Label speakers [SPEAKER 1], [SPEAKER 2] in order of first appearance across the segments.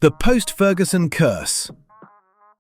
[SPEAKER 1] The post-Ferguson curse.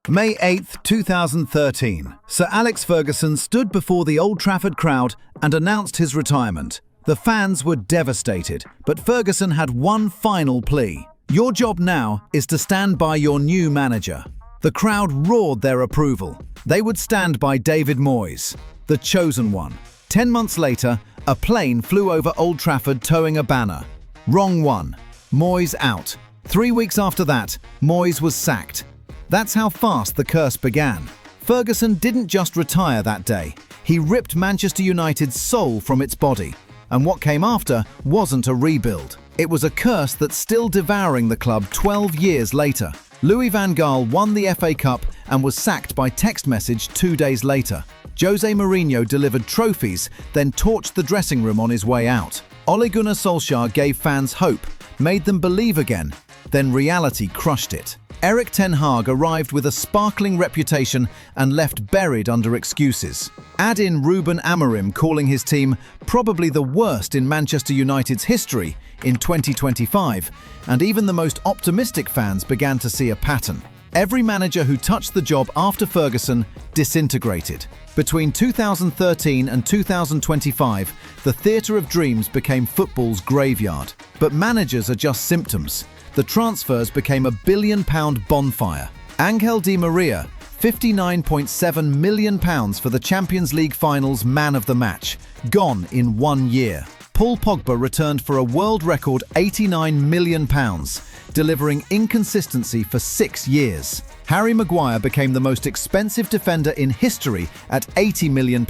[SPEAKER 1] May 8, 2013, Sir Alex Ferguson stood before the Old Trafford crowd and announced his retirement. The fans were devastated, but Ferguson had one final plea. Your job now is to stand by your new manager. The crowd roared their approval. They would stand by David Moyes, the chosen one. 10 months later, a plane flew over Old Trafford towing a banner. Wrong one. Moyes out. 3 weeks after that, Moyes was sacked. That's how fast the curse began. Ferguson didn't just retire that day. He ripped Manchester United's soul from its body. And what came after wasn't a rebuild. It was a curse that's still devouring the club 12 years later. Louis van Gaal won the FA Cup and was sacked by text message 2 days later. Jose Mourinho delivered trophies, then torched the dressing room on his way out. Ole Gunnar Solskjaer gave fans hope, made them believe again. Then reality crushed it. Erik ten Hag arrived with a sparkling reputation and left buried under excuses. Add in Ruben Amorim calling his team probably the worst in Manchester United's history in 2025, and even the most optimistic fans began to see a pattern. Every manager who touched the job after Ferguson disintegrated. Between 2013 and 2025, the theatre of dreams became football's graveyard. But managers are just symptoms. The transfers became a billion-pound bonfire. Angel Di Maria, £59.7 million for the Champions League Finals Man of the Match, gone in 1 year. Paul Pogba returned for a world record £89 million, delivering inconsistency for 6 years. Harry Maguire became the most expensive defender in history at £80 million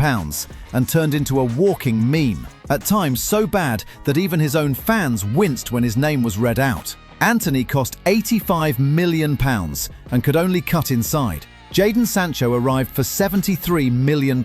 [SPEAKER 1] and turned into a walking meme, at times so bad that even his own fans winced when his name was read out. Antony cost £85 million and could only cut inside. Jadon Sancho arrived for £73 million,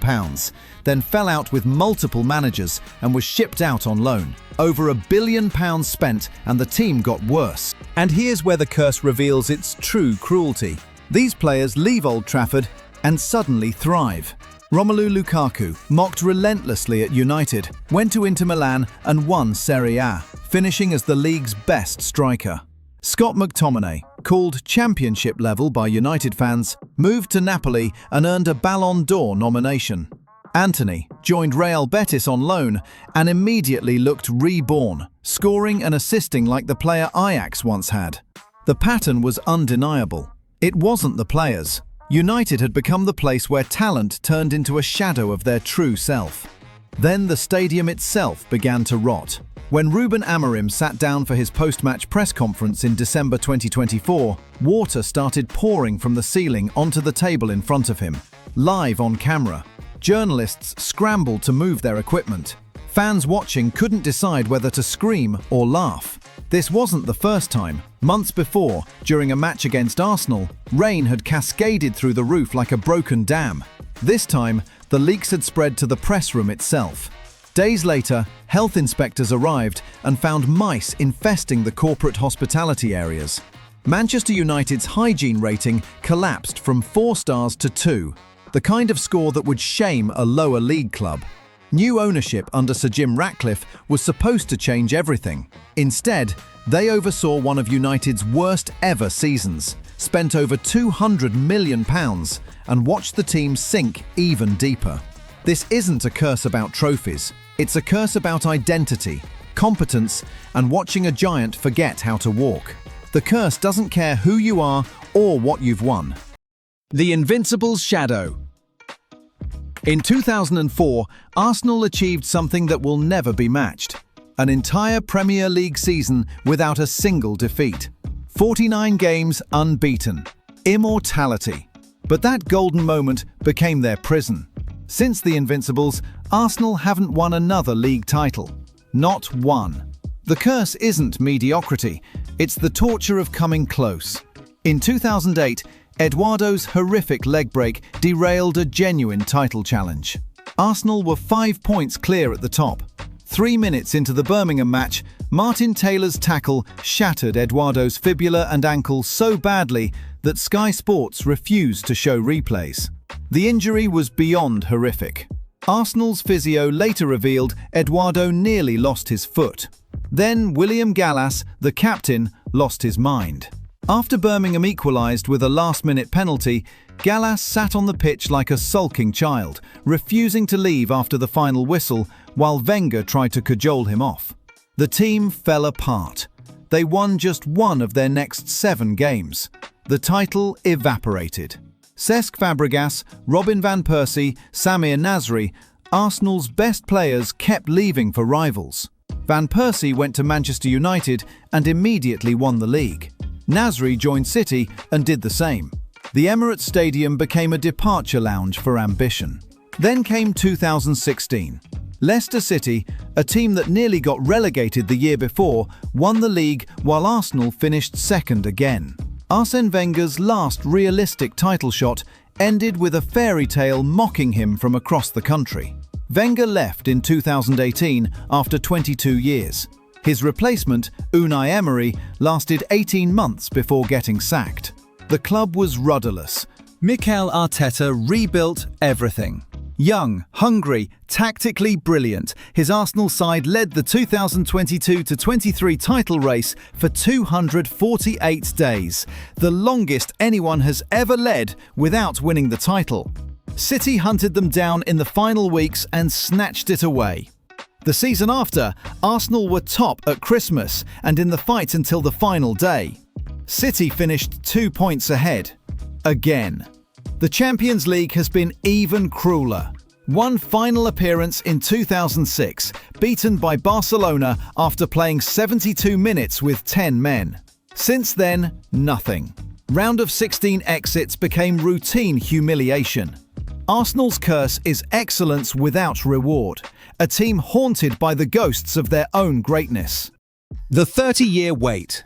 [SPEAKER 1] then fell out with multiple managers and was shipped out on loan. Over £1 billion spent and the team got worse. And here's where the curse reveals its true cruelty. These players leave Old Trafford and suddenly thrive. Romelu Lukaku, mocked relentlessly at United, went to Inter Milan and won Serie A, finishing as the league's best striker. Scott McTominay, called championship level by United fans, moved to Napoli and earned a Ballon d'Or nomination. Antony joined Real Betis on loan and immediately looked reborn, scoring and assisting like the player Ajax once had. The pattern was undeniable. It wasn't the players. United had become the place where talent turned into a shadow of their true self. Then the stadium itself began to rot. When Ruben Amorim sat down for his post-match press conference in December 2024, water started pouring from the ceiling onto the table in front of him, live on camera. Journalists scrambled to move their equipment. Fans watching couldn't decide whether to scream or laugh. This wasn't the first time. Months before, during a match against Arsenal, rain had cascaded through the roof like a broken dam. This time, the leaks had spread to the press room itself. Days later, health inspectors arrived and found mice infesting the corporate hospitality areas. Manchester United's hygiene rating collapsed from 4 stars to 2, the kind of score that would shame a lower league club. New ownership under Sir Jim Ratcliffe was supposed to change everything. Instead, they oversaw one of United's worst ever seasons, spent over £200 million, and watched the team sink even deeper. This isn't a curse about trophies. It's a curse about identity, competence, and watching a giant forget how to walk. The curse doesn't care who you are or what you've won. The Invincible's shadow. In 2004, Arsenal achieved something that will never be matched. An entire Premier League season without a single defeat. 49 games unbeaten. Immortality. But that golden moment became their prison. Since the Invincibles, Arsenal haven't won another league title. Not one. The curse isn't mediocrity, it's the torture of coming close. In 2008, Eduardo's horrific leg break derailed a genuine title challenge. Arsenal were 5 points clear at the top. 3 minutes into the Birmingham match, Martin Taylor's tackle shattered Eduardo's fibula and ankle so badly that Sky Sports refused to show replays. The injury was beyond horrific. Arsenal's physio later revealed Eduardo nearly lost his foot. Then William Gallas, the captain, lost his mind. After Birmingham equalised with a last-minute penalty, Gallas sat on the pitch like a sulking child, refusing to leave after the final whistle while Wenger tried to cajole him off. The team fell apart. They won just one of their next 7 games. The title evaporated. Cesc Fabregas, Robin van Persie, Samir Nasri, Arsenal's best players kept leaving for rivals. Van Persie went to Manchester United and immediately won the league. Nasri joined City and did the same. The Emirates Stadium became a departure lounge for ambition. Then came 2016. Leicester City, a team that nearly got relegated the year before, won the league while Arsenal finished second again. Arsene Wenger's last realistic title shot ended with a fairy tale mocking him from across the country. Wenger left in 2018 after 22 years. His replacement, Unai Emery, lasted 18 months before getting sacked. The club was rudderless. Mikel Arteta rebuilt everything. Young, hungry, tactically brilliant, his Arsenal side led the 2022-23 title race for 248 days, the longest anyone has ever led without winning the title. City hunted them down in the final weeks and snatched it away. The season after, Arsenal were top at Christmas and in the fight until the final day. City finished 2 points ahead. Again. The Champions League has been even crueler. One final appearance in 2006, beaten by Barcelona after playing 72 minutes with 10 men. Since then, nothing. Round of 16 exits became routine humiliation. Arsenal's curse is excellence without reward, a team haunted by the ghosts of their own greatness. The 30-year wait.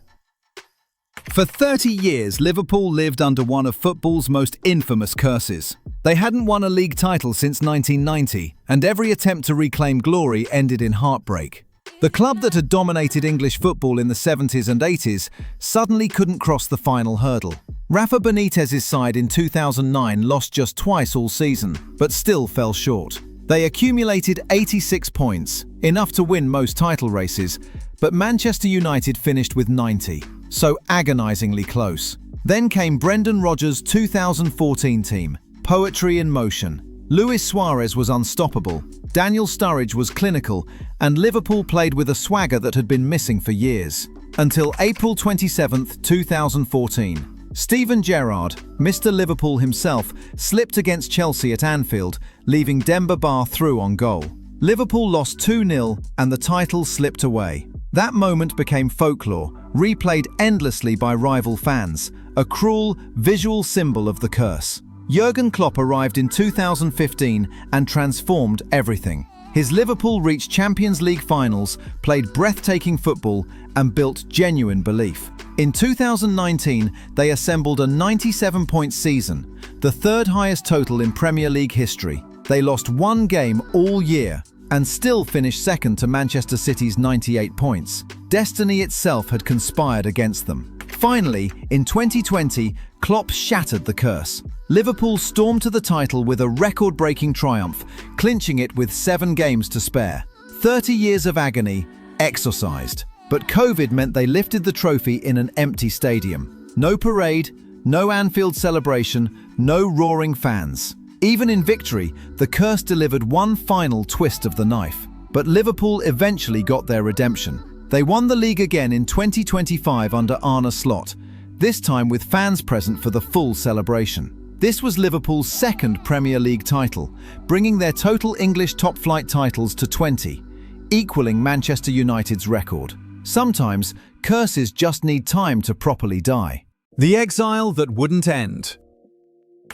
[SPEAKER 1] For 30 years, Liverpool lived under one of football's most infamous curses. They hadn't won a league title since 1990, and every attempt to reclaim glory ended in heartbreak. The club that had dominated English football in the 70s and 80s suddenly couldn't cross the final hurdle. Rafa Benitez's side in 2009 lost just twice all season, but still fell short. They accumulated 86 points, enough to win most title races, but Manchester United finished with 90. So agonizingly close. Then came Brendan Rodgers' 2014 team, poetry in motion. Luis Suarez was unstoppable, Daniel Sturridge was clinical, and Liverpool played with a swagger that had been missing for years. Until April 27, 2014. Steven Gerrard, Mr. Liverpool himself, slipped against Chelsea at Anfield, leaving Demba Ba through on goal. Liverpool lost 2-0 and the title slipped away. That moment became folklore, replayed endlessly by rival fans, a cruel, visual symbol of the curse. Jurgen Klopp arrived in 2015 and transformed everything. His Liverpool reached Champions League finals, played breathtaking football, and built genuine belief. In 2019, they assembled a 97-point season, the third highest total in Premier League history. They lost one game all year and still finished second to Manchester City's 98 points. Destiny itself had conspired against them. Finally, in 2020, Klopp shattered the curse. Liverpool stormed to the title with a record-breaking triumph, clinching it with 7 games to spare. 30 years of agony, exorcised. But COVID meant they lifted the trophy in an empty stadium. No parade, no Anfield celebration, no roaring fans. Even in victory, the curse delivered one final twist of the knife. But Liverpool eventually got their redemption. They won the league again in 2025 under Arne Slot, this time with fans present for the full celebration. This was Liverpool's second Premier League title, bringing their total English top-flight titles to 20, equaling Manchester United's record. Sometimes, curses just need time to properly die. The exile that wouldn't end.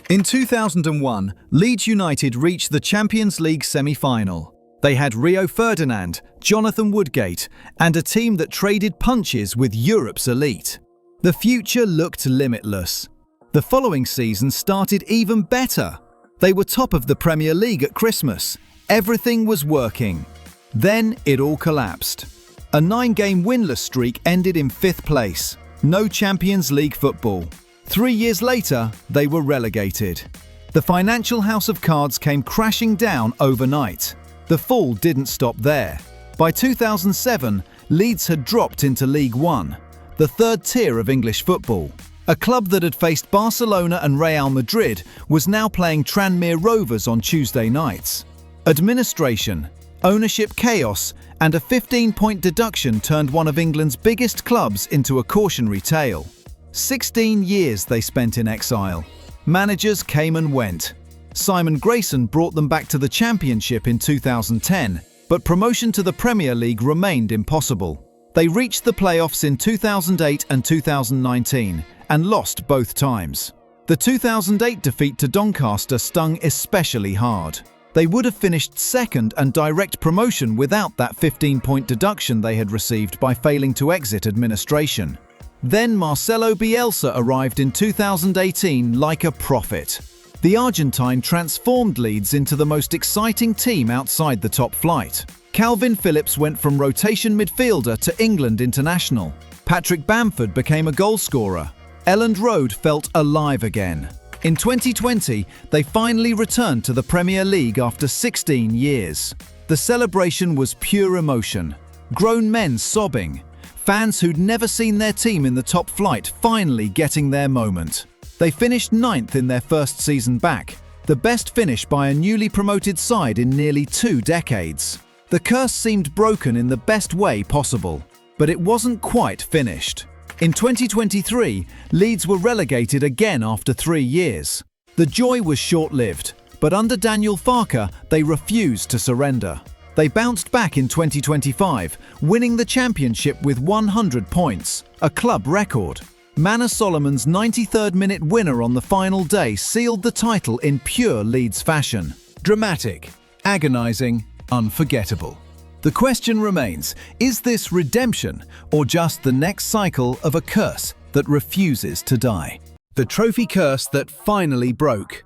[SPEAKER 1] In 2001, Leeds United reached the Champions League semi-final. They had Rio Ferdinand, Jonathan Woodgate, and a team that traded punches with Europe's elite. The future looked limitless. The following season started even better. They were top of the Premier League at Christmas. Everything was working. Then it all collapsed. A 9-game winless streak ended in 5th place. No Champions League football. 3 years later, they were relegated. The financial house of cards came crashing down overnight. The fall didn't stop there. By 2007, Leeds had dropped into League One. the third tier of English football. A club that had faced Barcelona and Real Madrid was now playing Tranmere Rovers on Tuesday nights. Administration, ownership chaos, and a 15-point deduction turned one of England's biggest clubs into a cautionary tale. 16 years they spent in exile. Managers came and went. Simon Grayson brought them back to the Championship in 2010, but promotion to the Premier League remained impossible. They reached the playoffs in 2008 and 2019, and lost both times. The 2008 defeat to Doncaster stung especially hard. They would have finished second and direct promotion without that 15-point deduction they had received by failing to exit administration. Then Marcelo Bielsa arrived in 2018 like a prophet. The Argentine transformed Leeds into the most exciting team outside the top flight. Calvin Phillips went from rotation midfielder to England international. Patrick Bamford became a goalscorer. Elland Road felt alive again. In 2020, they finally returned to the Premier League after 16 years. The celebration was pure emotion. Grown men sobbing. Fans who'd never seen their team in the top flight finally getting their moment. They finished 9th in their first season back, the best finish by a newly promoted side in nearly 2 decades. The curse seemed broken in the best way possible, but it wasn't quite finished. In 2023, Leeds were relegated again after 3 years. The joy was short-lived, but under Daniel Farke, they refused to surrender. They bounced back in 2025, winning the championship with 100 points, a club record. Manor Solomon's 93rd minute winner on the final day sealed the title in pure Leeds fashion. Dramatic, agonising, unforgettable. The question remains, is this redemption or just the next cycle of a curse that refuses to die? The trophy curse that finally broke.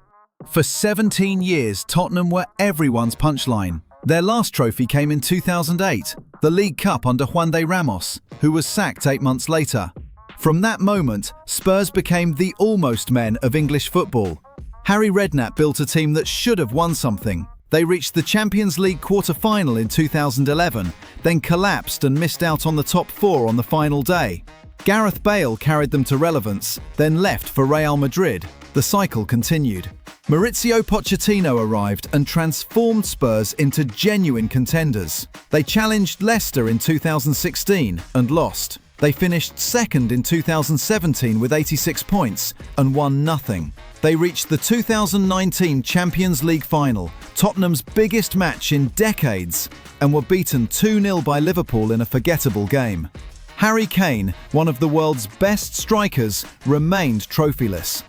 [SPEAKER 1] For 17 years, Tottenham were everyone's punchline. Their last trophy came in 2008, the League Cup under Juan de Ramos, who was sacked 8 months later. From that moment, Spurs became the almost men of English football. Harry Redknapp built a team that should have won something. They reached the Champions League quarter-final in 2011, then collapsed and missed out on the top 4 on the final day. Gareth Bale carried them to relevance, then left for Real Madrid. The cycle continued. Maurizio Pochettino arrived and transformed Spurs into genuine contenders. They challenged Leicester in 2016 and lost. They finished second in 2017 with 86 points and won nothing. They reached the 2019 Champions League final, Tottenham's biggest match in decades, and were beaten 2-0 by Liverpool in a forgettable game. Harry Kane, one of the world's best strikers, remained trophyless.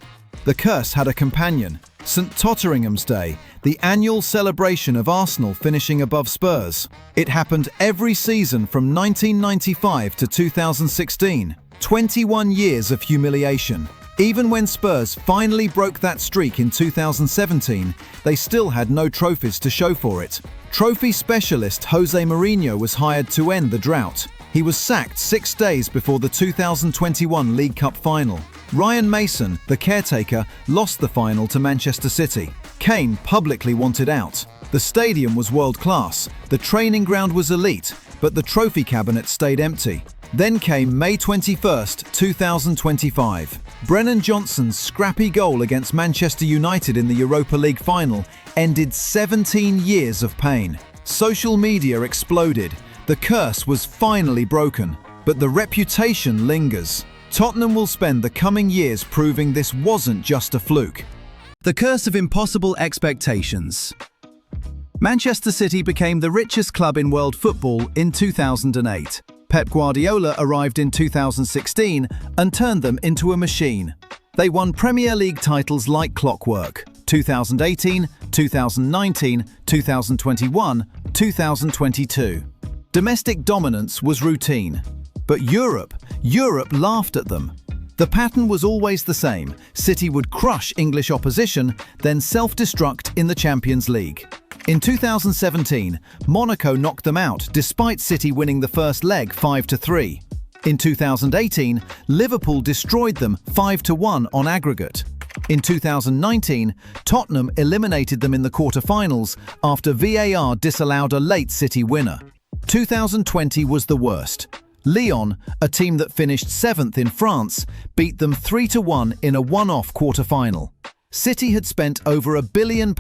[SPEAKER 1] The curse had a companion, St Totteringham's Day, the annual celebration of Arsenal finishing above Spurs. It happened every season from 1995 to 2016. 21 years of humiliation. Even when Spurs finally broke that streak in 2017, they still had no trophies to show for it. Trophy specialist Jose Mourinho was hired to end the drought. He was sacked 6 days before the 2021 League Cup final. Ryan Mason, the caretaker, lost the final to Manchester City. Kane publicly wanted out. The stadium was world-class, the training ground was elite, but the trophy cabinet stayed empty. Then came May 21, 2025. Brennan Johnson's scrappy goal against Manchester United in the Europa League final ended 17 years of pain. Social media exploded. The curse was finally broken, but the reputation lingers. Tottenham will spend the coming years proving this wasn't just a fluke. The curse of impossible expectations. Manchester City became the richest club in world football in 2008. Pep Guardiola arrived in 2016 and turned them into a machine. They won Premier League titles like clockwork: 2018, 2019, 2021, 2022. Domestic dominance was routine. But Europe laughed at them. The pattern was always the same. City would crush English opposition, then self-destruct in the Champions League. In 2017, Monaco knocked them out despite City winning the first leg 5-3. In 2018, Liverpool destroyed them 5-1 on aggregate. In 2019, Tottenham eliminated them in the quarter-finals after VAR disallowed a late City winner. 2020 was the worst. Lyon, a team that finished 7th in France, beat them 3-1 in a one-off quarter-final. City had spent over £1 billion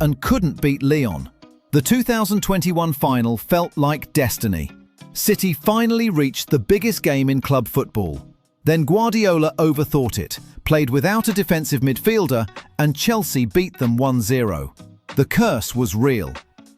[SPEAKER 1] and couldn't beat Lyon. The 2021 final felt like destiny. City finally reached the biggest game in club football. Then Guardiola overthought it, played without a defensive midfielder, and Chelsea beat them 1-0. The curse was real.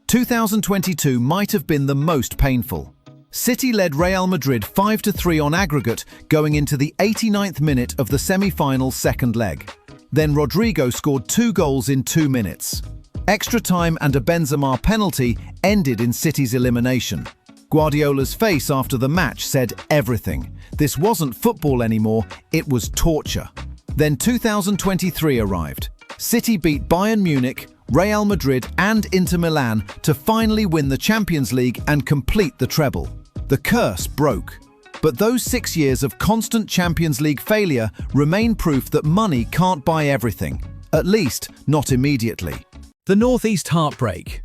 [SPEAKER 1] 2022 might have been the most painful. City led Real Madrid 5-3 on aggregate going into the 89th minute of the semi-final second leg. Then Rodrigo scored 2 goals in 2 minutes. Extra time and a Benzema penalty ended in City's elimination. Guardiola's face after the match said everything. This wasn't football anymore, it was torture. Then 2023 arrived. City beat Bayern Munich, Real Madrid and Inter Milan to finally win the Champions League and complete the treble. The curse broke. But those 6 years of constant Champions League failure remain proof that money can't buy everything, at least not immediately.
[SPEAKER 2] The Northeast heartbreak.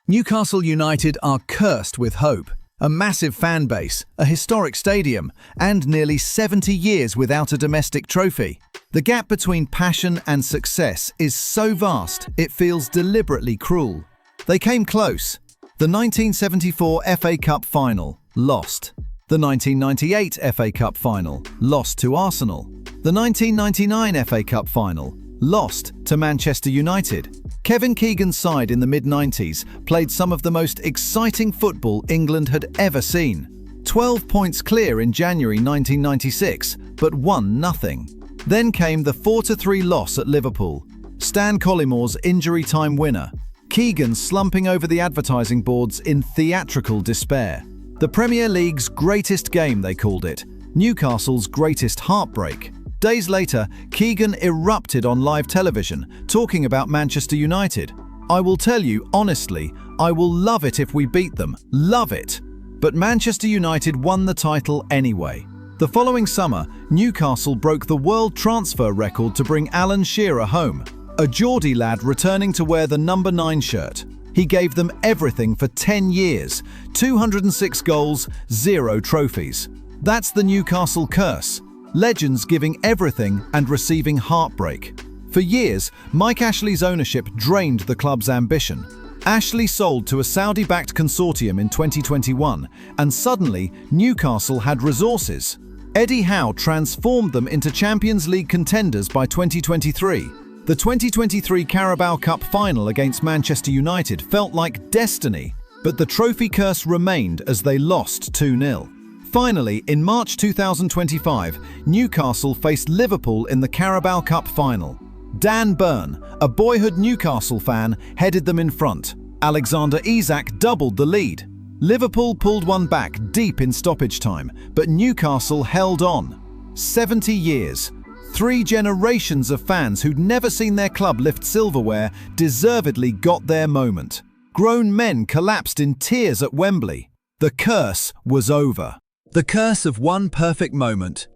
[SPEAKER 2] Newcastle United are cursed with hope. A massive fan base, a historic stadium, and nearly 70 years without a domestic trophy. The gap between passion and success is so vast, it feels deliberately cruel. They came close. The 1974 FA Cup final, lost. The 1998 FA Cup final, lost to Arsenal. The 1999 FA Cup final, lost to Manchester United. Kevin Keegan's side in the mid-90s played some of the most exciting football England had ever seen. 12 points clear in January 1996, but won nothing. Then came the 4-3 loss at Liverpool. Stan Collymore injury time winner. Keegan slumping over the advertising boards in theatrical despair. The Premier League's greatest game, they called it. Newcastle's greatest heartbreak. Days later, Keegan erupted on live television, talking about Manchester United. "I will tell you, honestly, I will love it if we beat them. Love it." But Manchester United won the title anyway. The following summer, Newcastle broke the world transfer record to bring Alan Shearer home, a Geordie lad returning to wear the number 9 shirt. He gave them everything for 10 years, 206 goals, 0 trophies. That's the Newcastle curse. Legends giving everything and receiving heartbreak. For years, Mike Ashley's ownership drained the club's ambition. Ashley sold to a Saudi-backed consortium in 2021, and suddenly Newcastle had resources. Eddie Howe transformed them into Champions League contenders by 2023. The 2023 Carabao Cup final against Manchester United felt like destiny, but the trophy curse remained as they lost 2-0. Finally, in March 2025, Newcastle faced Liverpool in the Carabao Cup final. Dan Burn, a boyhood Newcastle fan, headed them in front. Alexander Isak doubled the lead. Liverpool pulled one back deep in stoppage time, but Newcastle held on. 70 years. 3 generations of fans who'd never seen their club lift silverware deservedly got their moment. Grown men collapsed in tears at Wembley. The curse was over. The curse of one perfect moment.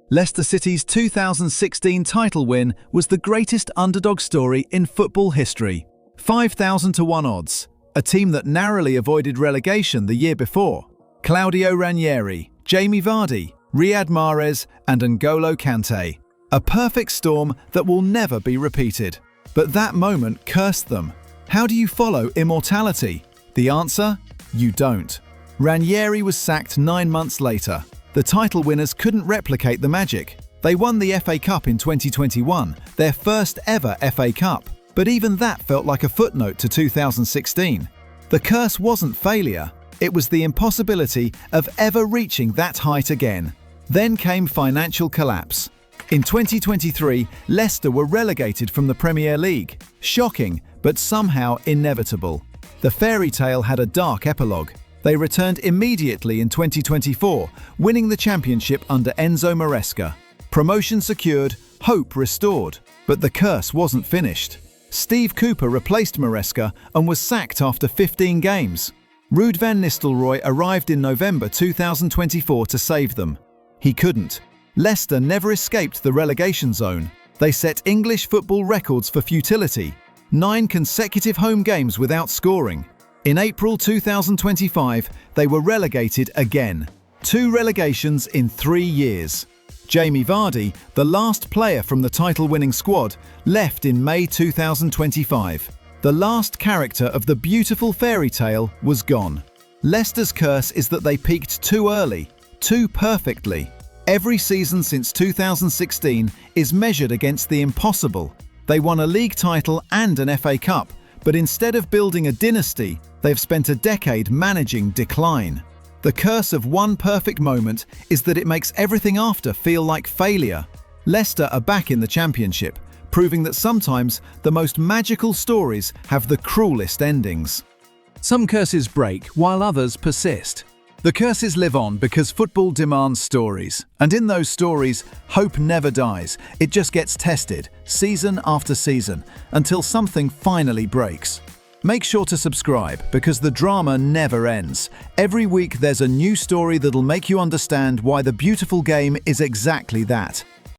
[SPEAKER 2] Leicester City's 2016 title win was the greatest underdog story in football history. 5,000 to 1 odds. A team that narrowly avoided relegation the year before. Claudio Ranieri, Jamie Vardy, Riyad Mahrez and N'Golo Kante. A perfect storm that will never be repeated. But that moment cursed them. How do you follow immortality? The answer? You don't. Ranieri was sacked 9 months later. The title winners couldn't replicate the magic. They won the FA Cup in 2021, their first ever FA Cup. But even that felt like a footnote to 2016. The curse wasn't failure. It was the impossibility of ever reaching that height again. Then came financial collapse. In 2023, Leicester were relegated from the Premier League. Shocking, but somehow inevitable. The fairy tale had a dark epilogue. They returned immediately in 2024, winning the championship under Enzo Maresca. Promotion secured, hope restored. But the curse wasn't finished. Steve Cooper replaced Maresca and was sacked after 15 games. Ruud van Nistelrooy arrived in November 2024 to save them. He couldn't. Leicester never escaped the relegation zone. They set English football records for futility. 9 consecutive home games without scoring. In April 2025, they were relegated again. 2 relegations in 3 years. Jamie Vardy, the last player from the title-winning squad, left in May 2025. The last character of the beautiful fairy tale was gone. Leicester's curse is that they peaked too early, too perfectly. Every season since 2016 is measured against the impossible. They won a league title and an FA Cup, but instead of building a dynasty, they've spent a decade managing decline. The curse of one perfect moment is that it makes everything after feel like failure. Leicester are back in the Championship, proving that sometimes the most magical stories have the cruelest endings.
[SPEAKER 1] Some curses break while others persist. The curses live on because football demands stories. And in those stories, hope never dies. It just gets tested, season after season, until something finally breaks. Make sure to subscribe because the drama never ends. Every week there's a new story that'll make you understand why the beautiful game is exactly that.